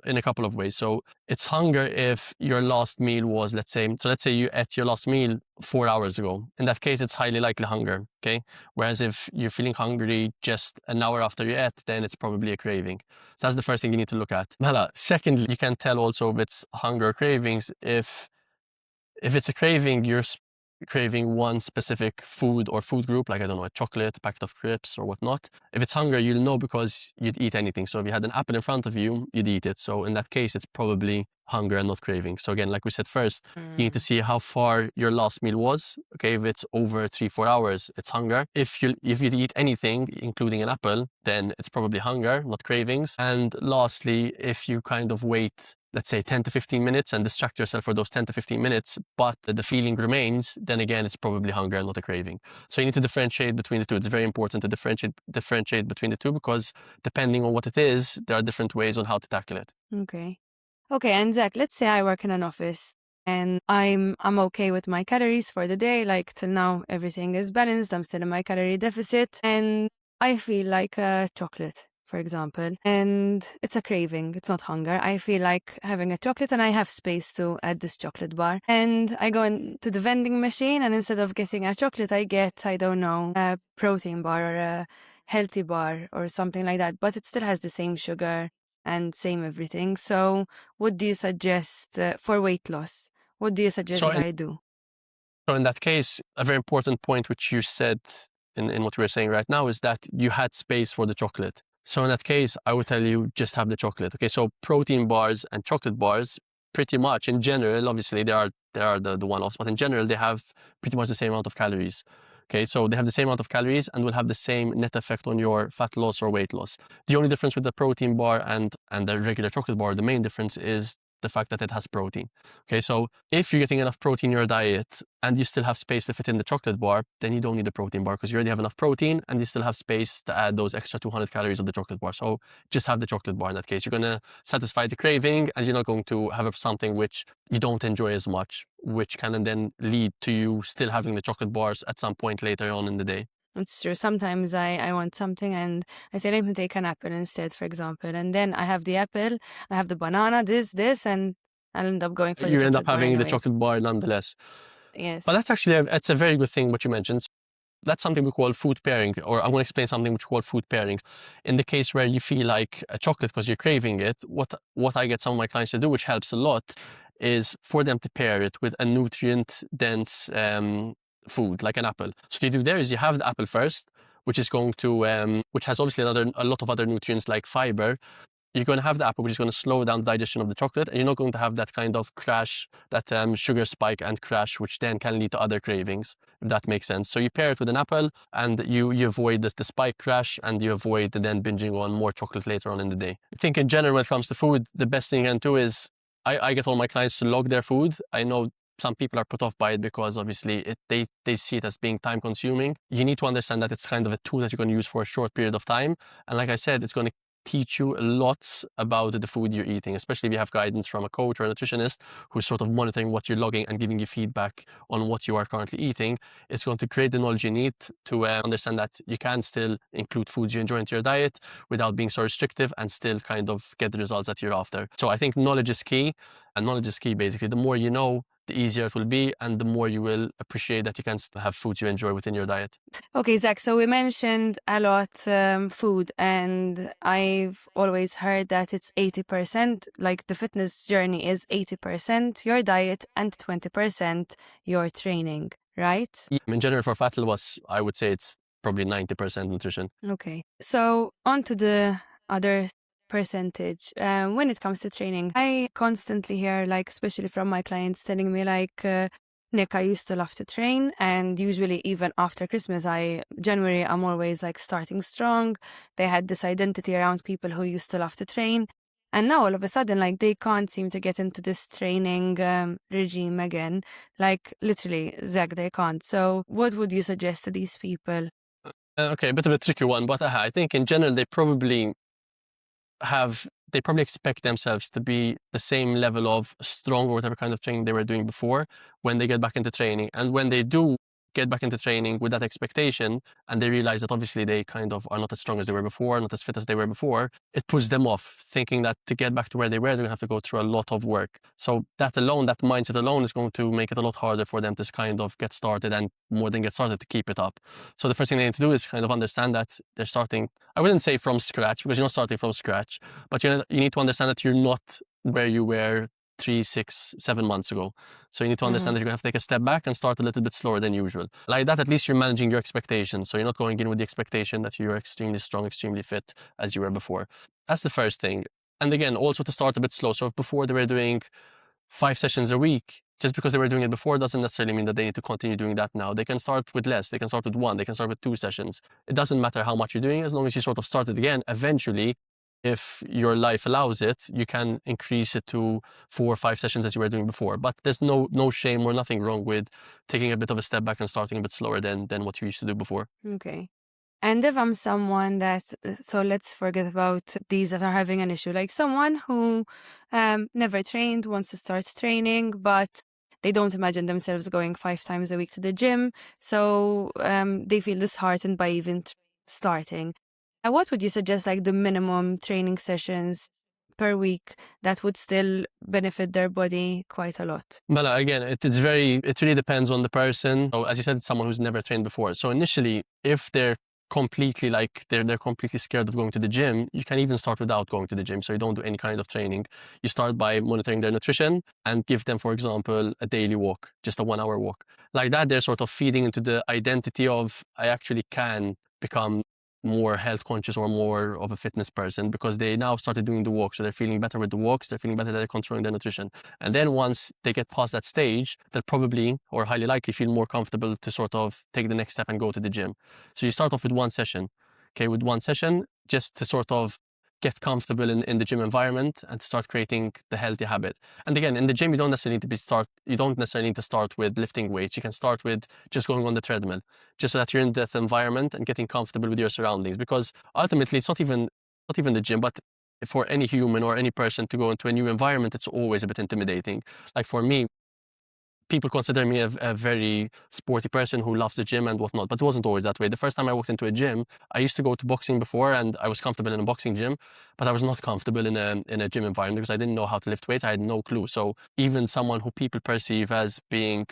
Speaker 2: in a couple of ways. So it's hunger if your last meal was, let's say you ate your last meal 4 hours ago. In that case, it's highly likely hunger, okay? Whereas if you're feeling hungry just an hour after you ate, then it's probably a craving. So that's the first thing you need to look at. Secondly, you can tell also if it's hunger or cravings if it's a craving, you're craving one specific food or food group, like, I don't know, a chocolate, a packet of crisps or whatnot. If it's hunger, you'll know because you'd eat anything. So if you had an apple in front of you, you'd eat it. So in that case, it's probably hunger and not craving. So again, like we said first, you need to see how far your last meal was. Okay, if it's over 3-4 hours, it's hunger. If you eat anything, including an apple, then it's probably hunger, not cravings. And lastly, if you kind of wait, let's say 10 to 15 minutes and distract yourself for those 10 to 15 minutes, but the feeling remains, then again, it's probably hunger and not a craving. So you need to differentiate between the two. It's very important to differentiate between the two, because depending on what it is, there are different ways on how to tackle it.
Speaker 1: Okay, and Zak, let's say I work in an office and I'm okay with my calories for the day. Like till now, everything is balanced. I'm still in my calorie deficit and I feel like a chocolate, for example, and it's a craving. It's not hunger. I feel like having a chocolate and I have space to add this chocolate bar. And I go into the vending machine and instead of getting a chocolate, I get, I don't know, a protein bar or a healthy bar or something like that. But it still has the same sugar and same everything. So what do you suggest for weight loss? What do you suggest that I do?
Speaker 2: So in that case, a very important point which you said in what we're saying right now is that you had space for the chocolate. So in that case, I would tell you just have the chocolate. Okay, so protein bars and chocolate bars, pretty much in general, obviously they are the one-offs, but in general, they have pretty much the same amount of calories. Okay, so they have the same amount of calories and will have the same net effect on your fat loss or weight loss. The only difference with the protein bar and the regular chocolate bar, the main difference is the fact that it has protein. Okay, so if you're getting enough protein in your diet and you still have space to fit in the chocolate bar, then you don't need a protein bar because you already have enough protein and you still have space to add those extra 200 calories of the chocolate bar. So just have the chocolate bar in that case. You're going to satisfy the craving and you're not going to have something which you don't enjoy as much, which can then lead to you still having the chocolate bars at some point later on in the day.
Speaker 1: It's true. Sometimes I want something and I say, let me take an apple instead, for example. And then I have the apple, I have the banana, this, and I'll end up going for the
Speaker 2: You
Speaker 1: chocolate
Speaker 2: end up
Speaker 1: bar
Speaker 2: having the
Speaker 1: anyways.
Speaker 2: chocolate bar nonetheless.
Speaker 1: Yes.
Speaker 2: But that's actually, it's a very good thing what you mentioned. That's something we call food pairing, or I'm going to explain something which we call food pairing. In the case where you feel like a chocolate because you're craving it, what I get some of my clients to do, which helps a lot, is for them to pair it with a nutrient-dense food, like an apple. So what you do there is you have the apple first, which is going to, which has obviously a lot of other nutrients like fiber. You're going to have the apple, which is going to slow down the digestion of the chocolate, and you're not going to have that kind of crash, that sugar spike and crash, which then can lead to other cravings, if that makes sense. So you pair it with an apple, and you avoid the spike crash, and you avoid then binging on more chocolate later on in the day. I think in general, when it comes to food, the best thing you can do is, I get all my clients to log their food. I know some people are put off by it because obviously they see it as being time consuming. You need to understand that it's kind of a tool that you're going to use for a short period of time. And like I said, it's going to teach you lots about the food you're eating, especially if you have guidance from a coach or a nutritionist who's sort of monitoring what you're logging and giving you feedback on what you are currently eating. It's going to create the knowledge you need to understand that you can still include foods you enjoy into your diet without being so restrictive and still kind of get the results that you're after. So I think knowledge is key, and knowledge is key basically. The more you know, the easier it will be, and the more you will appreciate that you can still have foods you enjoy within your diet.
Speaker 1: Okay, Zak, so we mentioned a lot food, and I've always heard that it's 80%, like the fitness journey is 80% your diet and 20% your training, right?
Speaker 2: Yeah, in general, for fat loss, I would say it's probably 90% nutrition.
Speaker 1: Okay, so on to the other percentage. When it comes to training, I constantly hear, like, especially from my clients, telling me like, Nick, I used to love to train, and usually even after Christmas, January, I'm always like starting strong. They had this identity around people who used to love to train, and now all of a sudden, like, they can't seem to get into this training regime again. Like, literally, Zak, they can't. So what would you suggest to these people?
Speaker 2: Okay, a bit of a tricky one, but I think in general, they probably expect themselves to be the same level of strong or whatever kind of training they were doing before when they get back into training. And when they do get back into training with that expectation, and they realize that obviously they kind of are not as strong as they were before, not as fit as they were before, it puts them off, thinking that to get back to where they were, they're going to have to go through a lot of work. So that alone, that mindset alone, is going to make it a lot harder for them to kind of get started, and more than get started, to keep it up. So the first thing they need to do is kind of understand that they're starting, I wouldn't say from scratch, because you're not starting from scratch, but you need to understand that you're not where you were 3, 6, 7 months ago. So you need to understand that you're going to have to take a step back and start a little bit slower than usual. Like that, at least you're managing your expectations. So you're not going in with the expectation that you're extremely strong, extremely fit as you were before. That's the first thing. And again, also to start a bit slow. So if before they were doing 5 sessions a week, just because they were doing it before doesn't necessarily mean that they need to continue doing that now. They can start with less. They can start with 1. They can start with 2 sessions. It doesn't matter how much you're doing, as long as you sort of start it again. Eventually, if your life allows it, you can increase it to 4 or 5 sessions as you were doing before. But there's no shame or nothing wrong with taking a bit of a step back and starting a bit slower than what you used to do before.
Speaker 1: Okay. And if I'm someone that, so let's forget about these that are having an issue, like someone who never trained, wants to start training, but they don't imagine themselves going 5 times a week to the gym, so they feel disheartened by even starting. What would you suggest, like the minimum training sessions per week that would still benefit their body quite a lot?
Speaker 2: Well, again, it really depends on the person. So as you said, it's someone who's never trained before. So initially, if they're completely they're completely scared of going to the gym, you can even start without going to the gym. So you don't do any kind of training. You start by monitoring their nutrition and give them, for example, a daily walk, just a 1-hour walk. Like that, they're sort of feeding into the identity of, I actually can become more health conscious or more of a fitness person, because they now started doing the walk. So they're feeling better with the walks. They're feeling better that they're controlling their nutrition. And then once they get past that stage, they'll probably, or highly likely, feel more comfortable to sort of take the next step and go to the gym. So you start off with 1 session, okay, with 1 session, just to sort of get comfortable in the gym environment and to start creating the healthy habit. And again, in the gym, you don't necessarily need to start with lifting weights. You can start with just going on the treadmill, just so that you're in that environment and getting comfortable with your surroundings. Because ultimately, it's not even the gym, but for any human or any person to go into a new environment, it's always a bit intimidating. Like for me, people consider me a very sporty person who loves the gym and whatnot, but it wasn't always that way. The first time I walked into a gym, I used to go to boxing before, and I was comfortable in a boxing gym, but I was not comfortable in a gym environment because I didn't know how to lift weights. I had no clue. So even someone who people perceive as being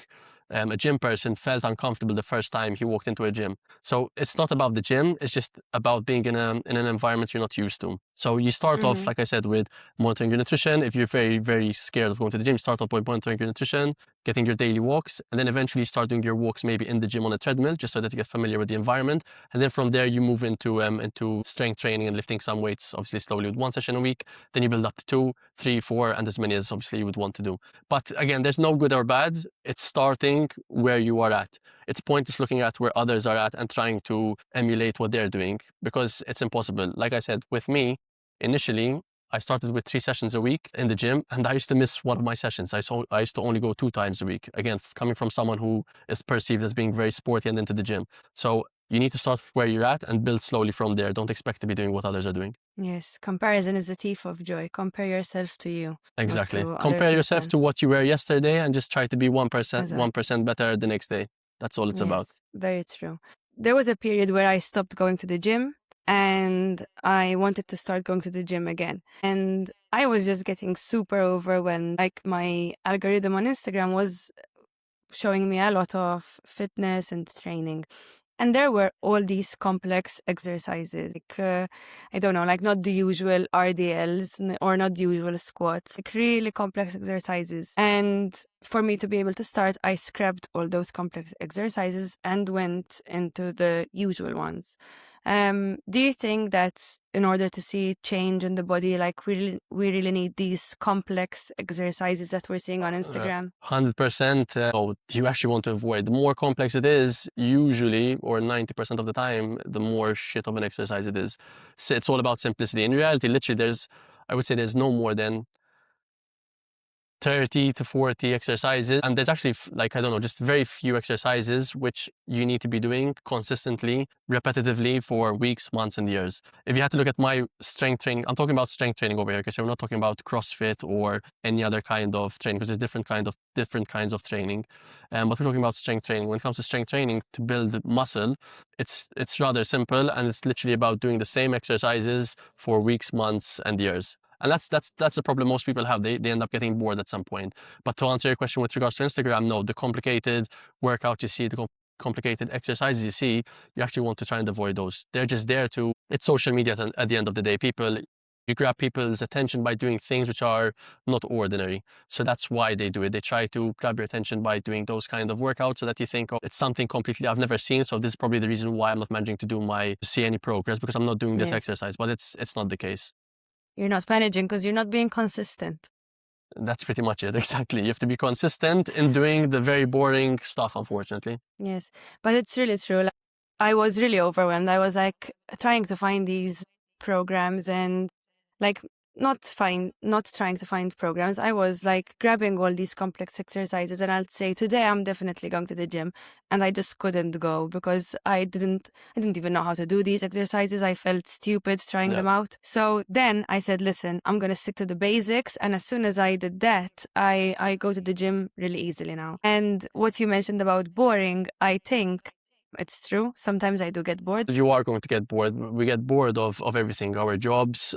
Speaker 2: a gym person felt uncomfortable the first time he walked into a gym. So it's not about the gym, it's just about being in an environment you're not used to. So you start off, like I said, with monitoring your nutrition. If you're very, very scared of going to the gym, start off by monitoring your nutrition, getting your daily walks, and then eventually start doing your walks maybe in the gym on a treadmill, just so that you get familiar with the environment. And then from there, you move into strength training and lifting some weights, obviously slowly with 1 session a week. Then you build up to 2, 3, 4, and as many as obviously you would want to do. But again, there's no good or bad. It's starting where you are at. It's pointless looking at where others are at and trying to emulate what they're doing, because it's impossible. Like I said, with me, initially, I started with 3 sessions a week in the gym, and I used to miss one of my sessions. I used to only go 2 times a week. Again, coming from someone who is perceived as being very sporty and into the gym. So you need to start where you're at and build slowly from there. Don't expect to be doing what others are doing.
Speaker 1: Yes, comparison is the thief of joy. Compare yourself to you.
Speaker 2: Exactly.
Speaker 1: To
Speaker 2: Compare yourself to what you were yesterday and just try to be 1%,
Speaker 1: Exactly.
Speaker 2: 1% better the next day. That's all it's about.
Speaker 1: Very true. There was a period where I stopped going to the gym and I wanted to start going to the gym again. And I was just getting super overwhelmed. Like my algorithm on Instagram was showing me a lot of fitness and training. And there were all these complex exercises, like, I don't know, like not the usual RDLs or not the usual squats, like really complex exercises. And for me to be able to start, I scrapped all those complex exercises and went into the usual ones. Do you think that in order to see change in the body, like we really need these complex exercises that we're seeing on Instagram?
Speaker 2: 100%. You actually want to avoid. The more complex it is, usually, or 90% of the time, the more shit of an exercise it is. So it's all about simplicity. In reality, literally, I would say there's no more than 30 to 40 exercises, and there's actually just very few exercises which you need to be doing consistently, repetitively for weeks, months, and years. If you had to look at my strength training, I'm talking about strength training over here because we're not talking about CrossFit or any other kind of training, because there's different kinds of training. But we're talking about strength training. When it comes to strength training to build muscle, it's rather simple, and it's literally about doing the same exercises for weeks, months, and years. And that's the problem most people have. They end up getting bored at some point. But to answer your question with regards to Instagram, no, the complicated workout you see, the complicated exercises you see, you actually want to try and avoid those. They're just there to, it's social media at the end of the day. You grab people's attention by doing things which are not ordinary. So that's why they do it. They try to grab your attention by doing those kind of workouts so that you think, oh, it's something completely I've never seen. So this is probably the reason why I'm not managing to see any progress, because I'm not doing this exercise. But it's not the case.
Speaker 1: You're not managing because you're not being consistent.
Speaker 2: That's pretty much it. Exactly. You have to be consistent in doing the very boring stuff, unfortunately.
Speaker 1: Yes, but it's really true. Like, I was really overwhelmed. I was like trying to find these programs and like not trying to find programs. I was like grabbing all these complex exercises, and I'll say today I'm definitely going to the gym, and I just couldn't go because I didn't even know how to do these exercises. I felt stupid trying them out. So then I said, listen, I'm gonna stick to the basics, and as soon as I did that, I go to the gym really easily now. And what you mentioned about boring, I think it's true. Sometimes I do get bored.
Speaker 2: You are going to get bored. We get bored of everything, our jobs,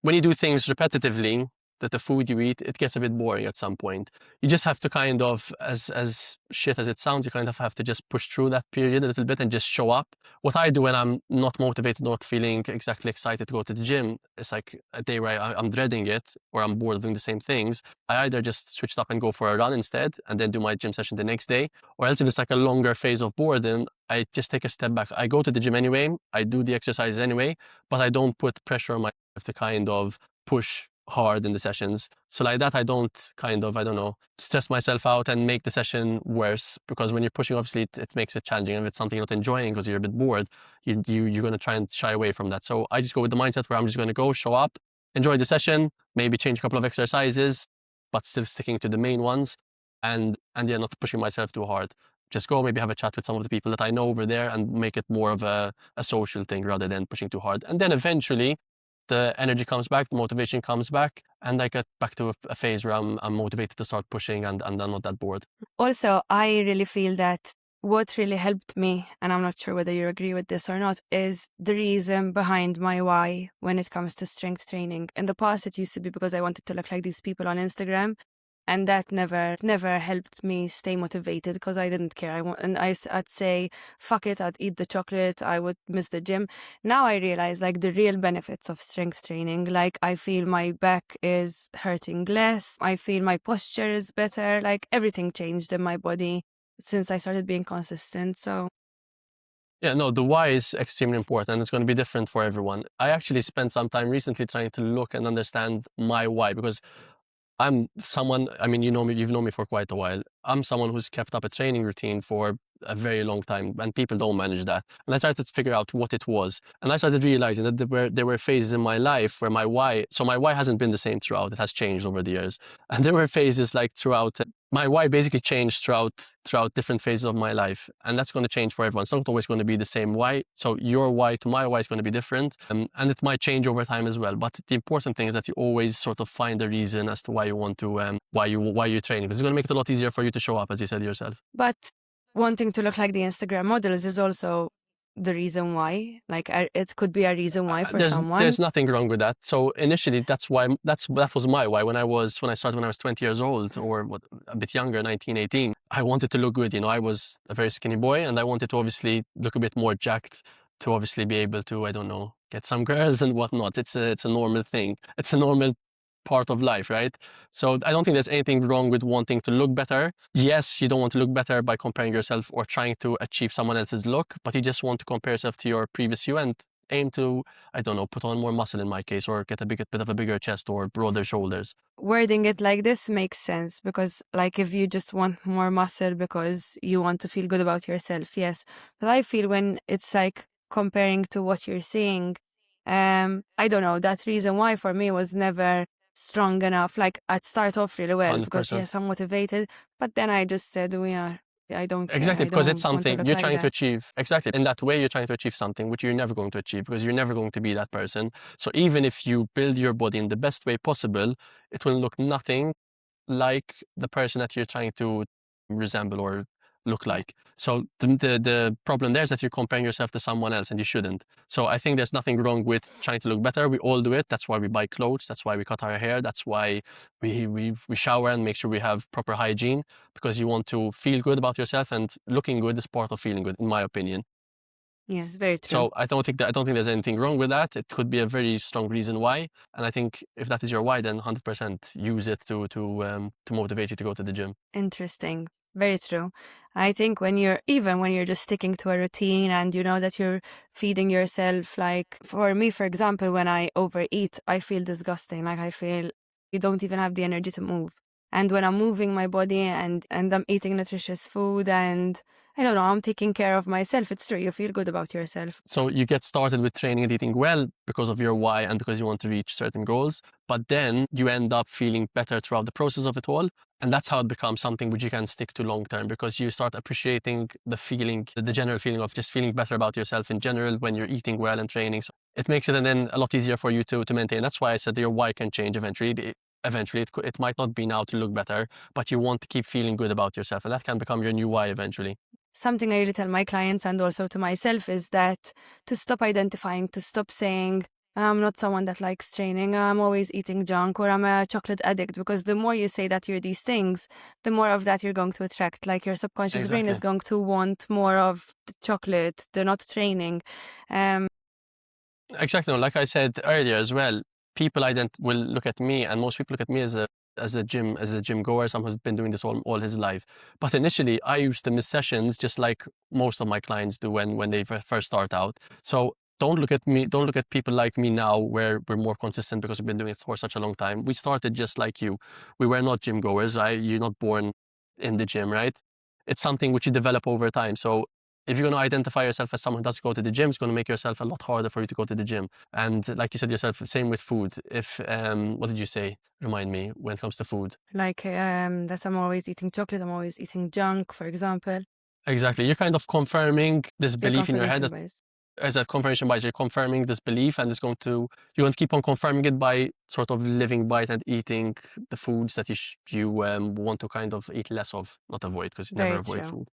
Speaker 2: when you do things repetitively, that the food you eat, it gets a bit boring at some point. You just have to kind of, as shit as it sounds, you kind of have to just push through that period a little bit and just show up. What I do when I'm not motivated, not feeling exactly excited to go to the gym, it's like a day where I'm dreading it or I'm bored of doing the same things. I either just switch it up and go for a run instead and then do my gym session the next day. Or else if it's like a longer phase of boredom, I just take a step back. I go to the gym anyway, I do the exercises anyway, but I don't put pressure on myself to kind of push hard in the sessions. So like that, I don't stress myself out and make the session worse, because when you're pushing, obviously it makes it challenging. And if it's something you're not enjoying because you're a bit bored, you're going to try and shy away from that. So I just go with the mindset where I'm just going to go, show up, enjoy the session, maybe change a couple of exercises, but still sticking to the main ones, and yeah, not pushing myself too hard. Just go, maybe have a chat with some of the people that I know over there and make it more of a social thing rather than pushing too hard. And then eventually the energy comes back, the motivation comes back, and I get back to a phase where I'm motivated to start pushing and I'm not that bored.
Speaker 1: Also, I really feel that what really helped me, and I'm not sure whether you agree with this or not, is the reason behind my why when it comes to strength training. In the past, it used to be because I wanted to look like these people on Instagram. And that never helped me stay motivated because I didn't care. I'd say, fuck it, I'd eat the chocolate, I would miss the gym. Now I realize like the real benefits of strength training. Like I feel my back is hurting less. I feel my posture is better. Like everything changed in my body since I started being consistent. So
Speaker 2: yeah, no, the why is extremely important. It's going to be different for everyone. I actually spent some time recently trying to look and understand my why, because I'm someone, I mean, you know me, you've known me for quite a while. I'm someone who's kept up a training routine for a very long time, and people don't manage that. And I started to figure out what it was. And I started realizing that there were phases in my life where my why hasn't been the same throughout. It has changed over the years. And there were phases like throughout, my why basically changed throughout different phases of my life. And that's going to change for everyone. It's not always going to be the same why. So your why to my why is going to be different. And it might change over time as well. But the important thing is that you always sort of find a reason as to why you want to, why you're training. Because it's going to make it a lot easier for you to show up, as you said yourself.
Speaker 1: but wanting to look like the Instagram models is also the reason why. Like it could be a reason why for someone.
Speaker 2: There's nothing wrong with that. So initially, that was my why when I started when I was 20 years old, or a bit younger, 19, 18. I wanted to look good. You know, I was a very skinny boy, and I wanted to obviously look a bit more jacked to obviously be able to, I don't know, get some girls and whatnot. It's a normal thing. It's a normal part of life, right? So I don't think there's anything wrong with wanting to look better. Yes, you don't want to look better by comparing yourself or trying to achieve someone else's look, but you just want to compare yourself to your previous you and aim to, I don't know, put on more muscle in my case, or get a bit of a bigger chest or broader shoulders.
Speaker 1: Wording it like this makes sense, because like if you just want more muscle because you want to feel good about yourself, yes. But I feel when it's like comparing to what you're seeing, I don't know, that reason why for me was never strong enough. Like I'd start off really well
Speaker 2: 100%.
Speaker 1: because yes, I'm motivated, but then I just said, I don't care.
Speaker 2: Exactly, because it's something you're trying to
Speaker 1: achieve.
Speaker 2: achieve. Exactly. In that way, you're trying to achieve something which you're never going to achieve, because you're never going to be that person. So even if you build your body in the best way possible, it will look nothing like the person that you're trying to resemble or look like. So the problem there is that you're comparing yourself to someone else, and you shouldn't. So I think there's nothing wrong with trying to look better. We all do it. That's why we buy clothes. That's why we cut our hair. That's why we shower and make sure we have proper hygiene, because you want to feel good about yourself, and looking good is part of feeling good, in my opinion.
Speaker 1: Yes, very true.
Speaker 2: So I don't think there's anything wrong with that. It could be a very strong reason why, and I think if that is your why, then 100% use it to motivate you to go to the gym.
Speaker 1: Interesting. Very true. I think when you're just sticking to a routine and you know that you're feeding yourself, like for me, for example, when I overeat, I feel disgusting. Like I feel you don't even have the energy to move. And when I'm moving my body and I'm eating nutritious food and I don't know, I'm taking care of myself, it's true, you feel good about yourself.
Speaker 2: So you get started with training and eating well because of your why and because you want to reach certain goals, but then you end up feeling better throughout the process of it all. And that's how it becomes something which you can stick to long term, because you start appreciating the feeling, the general feeling of just feeling better about yourself in general when you're eating well and training. So it makes it and then a lot easier for you to maintain. That's why I said your why can change eventually. Eventually, it might not be now to look better, but you want to keep feeling good about yourself, and that can become your new why eventually.
Speaker 1: Something I really tell my clients and also to myself is that to stop identifying, to stop saying, I'm not someone that likes training, I'm always eating junk, or I'm a chocolate addict, because the more you say that you're these things, the more of that you're going to attract. Like your subconscious brain is going to want more of the chocolate, the not training.
Speaker 2: Exactly. Like I said earlier as well, people will look at me, and most people look at me as a gym goer, someone who's been doing this all his life. But initially, I used to miss sessions just like most of my clients do when they first start out. So don't look at me, don't look at people like me now where we're more consistent because we've been doing it for such a long time. We started just like you. We were not gym goers. You're not born in the gym, right? It's something which you develop over time. So if you're going to identify yourself as someone who doesn't go to the gym, it's going to make yourself a lot harder for you to go to the gym. And like you said yourself, same with food. If, what did you say? Remind me when it comes to food.
Speaker 1: Like that I'm always eating chocolate, I'm always eating junk, for example.
Speaker 2: Exactly. You're kind of confirming this belief in your head that as that confirmation bias, you're confirming this belief, and you're going to keep on confirming it by sort of living by it and eating the foods that you want to kind of eat less of, not avoid, because you never avoid food.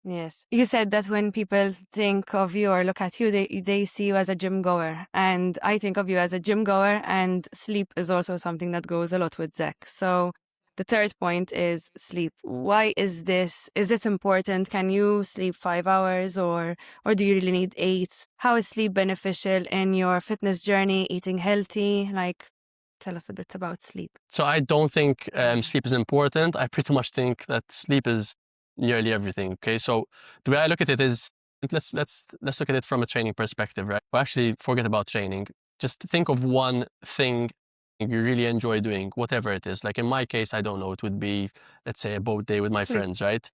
Speaker 1: Yes. You said that when people think of you or look at you, they see you as a gym goer. And I think of you as a gym goer, and sleep is also something that goes a lot with Zak. So the third point is sleep. Why is this? Is it important? Can you sleep 5 hours or do you really need 8? How is sleep beneficial in your fitness journey, eating healthy? Like, tell us a bit about sleep.
Speaker 2: So I don't think sleep is important. I pretty much think that sleep is nearly everything. Okay, so the way I look at it is, let's look at it from a training perspective, right? Well, actually, forget about training. Just think of one thing you really enjoy doing, whatever it is. Like in my case, I don't know, it would be, let's say, a boat day with my friends, right?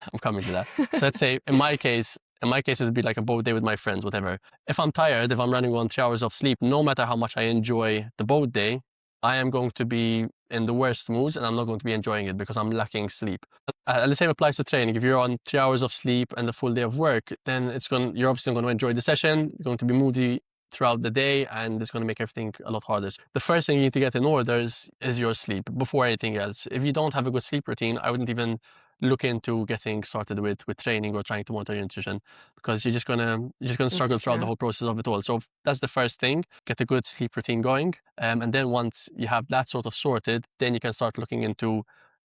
Speaker 2: I'm coming to that. So let's say in my case, it would be like a boat day with my friends, whatever. If I'm tired, if I'm running on 3 hours of sleep, no matter how much I enjoy the boat day, I am going to be in the worst moods and I'm not going to be enjoying it because I'm lacking sleep. And the same applies to training. If you're on 3 hours of sleep and a full day of work, then you're obviously going to enjoy the session. You're going to be moody throughout the day, and it's going to make everything a lot harder. The first thing you need to get in order is your sleep before anything else. If you don't have a good sleep routine, I wouldn't even look into getting started with training or trying to monitor your nutrition, because you're just gonna struggle throughout the whole process of it all. So that's the first thing: get a good sleep routine going, and then once you have that sort of sorted, then you can start looking into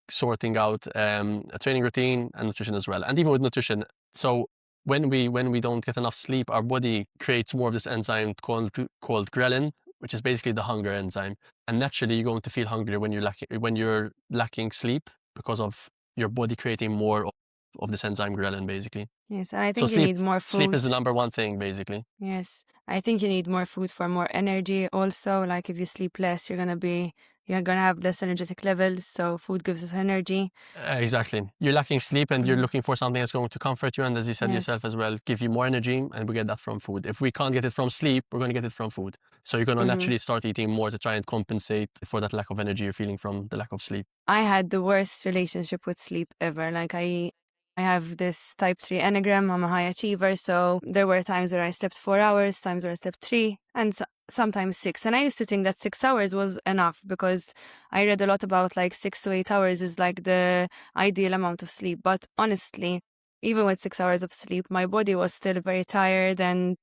Speaker 2: sorting out a training routine and nutrition as well. And even with nutrition, so when we don't get enough sleep, our body creates more of this enzyme called ghrelin, which is basically the hunger enzyme. And naturally, you're going to feel hungry when you're lacking sleep, because of your body creating more of this enzyme ghrelin, basically.
Speaker 1: Yes, and I think you need more food.
Speaker 2: Sleep is the number one thing, basically.
Speaker 1: Yes, I think you need more food for more energy. Also, like if you sleep less, you're gonna have less energetic levels. So food gives us energy.
Speaker 2: Exactly. You're lacking sleep, and you're looking for something that's going to comfort you, and as you said yourself as well, give you more energy, and we get that from food. If we can't get it from sleep, we're going to get it from food. So you're going to naturally start eating more to try and compensate for that lack of energy you're feeling from the lack of sleep.
Speaker 1: I had the worst relationship with sleep ever. Like I have this type 3 enneagram. I'm a high achiever. So there were times where I slept 4 hours, times where I slept 3, and sometimes 6. And I used to think that 6 hours was enough, because I read a lot about like 6 to 8 hours is like the ideal amount of sleep. But honestly, even with 6 hours of sleep, my body was still very tired. And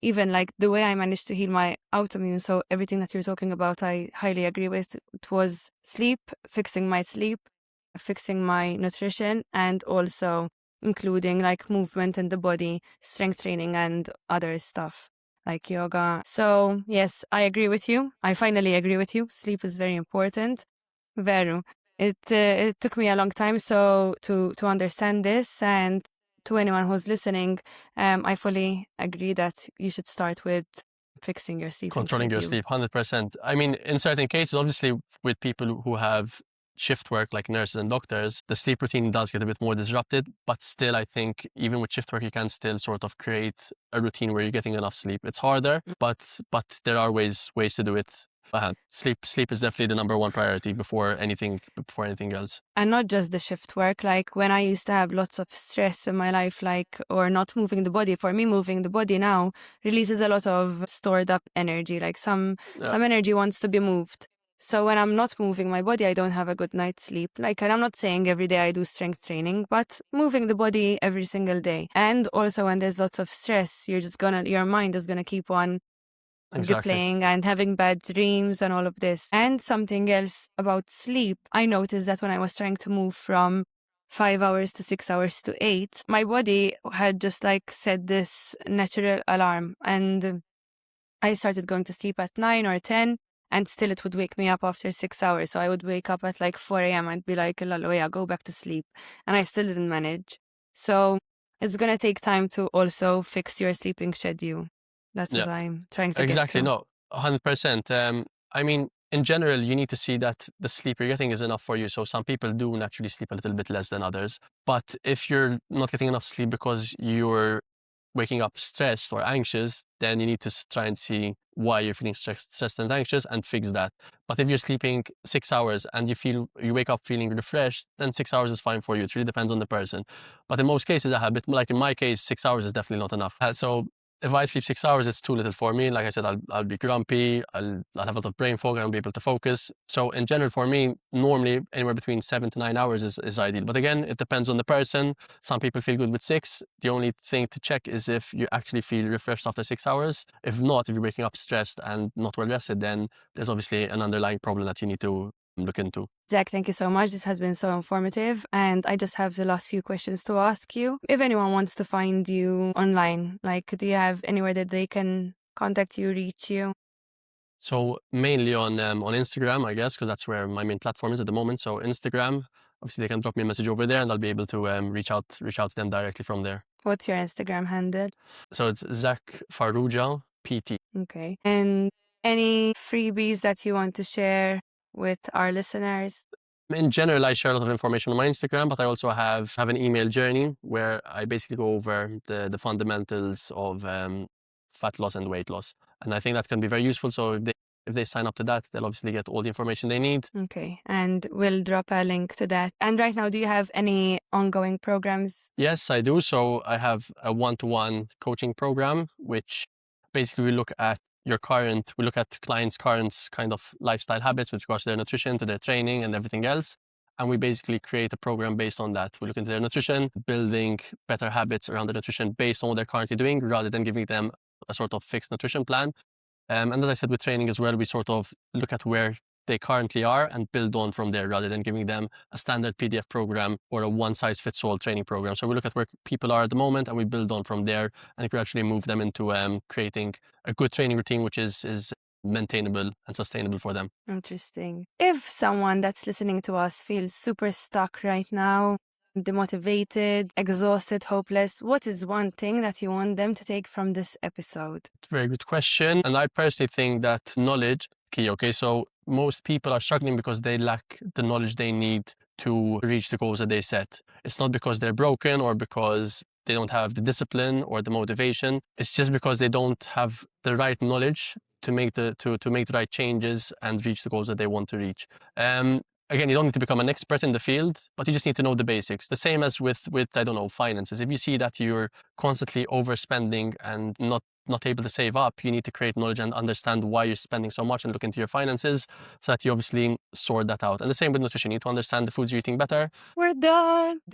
Speaker 1: even like the way I managed to heal my autoimmune, so everything that you're talking about, I highly agree with. It was sleep, fixing my sleep, fixing my nutrition, and also including like movement in the body, strength training, and other stuff like yoga. So yes, I agree with you. I finally agree with you. Sleep is very important. Veru. It took me a long time to understand this, and to anyone who's listening, I fully agree that you should start with fixing your sleep.
Speaker 2: Controlling your sleep, 100%. I mean, in certain cases, obviously, with people who have shift work like nurses and doctors, the sleep routine does get a bit more disrupted, but still, I think even with shift work, you can still sort of create a routine where you're getting enough sleep. It's harder, but there are ways to do it. Sleep is definitely the number one priority before anything else.
Speaker 1: And not just the shift work. Like when I used to have lots of stress in my life, like, or not moving the body, for me, moving the body now releases a lot of stored up energy. Like some energy wants to be moved. So when I'm not moving my body, I don't have a good night's sleep. Like, and I'm not saying every day I do strength training, but moving the body every single day. And also when there's lots of stress, your mind is gonna keep on replaying and having bad dreams and all of this. And something else about sleep, I noticed that when I was trying to move from 5 hours to 6 hours to 8, my body had just like set this natural alarm, and I started going to sleep at 9 or 10, and still it would wake me up after 6 hours. So I would wake up at like 4 a.m. and be like, lol, yeah, go back to sleep. And I still didn't manage. So it's going to take time to also fix your sleeping schedule. That's
Speaker 2: Yeah.
Speaker 1: what I'm trying to
Speaker 2: Exactly.
Speaker 1: get to.
Speaker 2: No, 100%. I mean, in general, you need to see that the sleep you're getting is enough for you. So some people do naturally sleep a little bit less than others. But if you're not getting enough sleep because you're waking up stressed or anxious, then you need to try and see why you're feeling stressed and anxious and fix that. But if you're sleeping 6 hours and you wake up feeling refreshed, then 6 hours is fine for you. It really depends on the person. But in most cases, I have it, like in my case, 6 hours is definitely not enough. So if I sleep 6 hours, it's too little for me. Like I said, I'll be grumpy. I'll have a lot of brain fog. I won't be able to focus. So in general, for me, normally anywhere between 7 to 9 hours is ideal. But again, it depends on the person. Some people feel good with 6. The only thing to check is if you actually feel refreshed after 6 hours. If not, if you're waking up stressed and not well rested, then there's obviously an underlying problem that you need to look into.
Speaker 1: Zak, thank you so much. This has been so informative. And I just have the last few questions to ask you. If anyone wants to find you online, like, do you have anywhere that they can contact you, reach you?
Speaker 2: So mainly on Instagram, I guess, because that's where my main platform is at the moment. So Instagram, obviously they can drop me a message over there and I'll be able to reach out to them directly from there.
Speaker 1: What's your Instagram handle?
Speaker 2: So it's Zak Farrugia, PT.
Speaker 1: Okay. And any freebies that you want to share with our listeners?
Speaker 2: In general, I share a lot of information on my Instagram, but I also have an email journey where I basically go over the fundamentals of fat loss and weight loss. And I think that can be very useful. So if they sign up to that, they'll obviously get all the information they need.
Speaker 1: Okay. And we'll drop a link to that. And right now, do you have any ongoing programs?
Speaker 2: Yes, I do. So I have a one-to-one coaching program, which basically we look at clients' current kind of lifestyle habits with regards to their nutrition, to their training and everything else. And we basically create a program based on that. We look into their nutrition, building better habits around their nutrition based on what they're currently doing, rather than giving them a sort of fixed nutrition plan. And as I said, with training as well, we sort of look at where they currently are and build on from there, rather than giving them a standard PDF program or a one-size-fits-all training program. So we look at where people are at the moment and we build on from there and gradually move them into creating a good training routine, which is maintainable and sustainable for them.
Speaker 1: Interesting. If someone that's listening to us feels super stuck right now, demotivated, exhausted, hopeless, what is one thing that you want them to take from this episode?
Speaker 2: It's a very good question. And I personally think that knowledge key. Okay, so most people are struggling because they lack the knowledge they need to reach the goals that they set. It's not because they're broken or because they don't have the discipline or the motivation. It's just because they don't have the right knowledge to make the right changes and reach the goals that they want to reach. Again, you don't need to become an expert in the field, but you just need to know the basics. The same as with I don't know, finances. If you see that you're constantly overspending and not able to save up, you need to create knowledge and understand why you're spending so much and look into your finances so that you obviously sort that out. And the same with nutrition. You need to understand the foods you're eating better.
Speaker 1: We're done.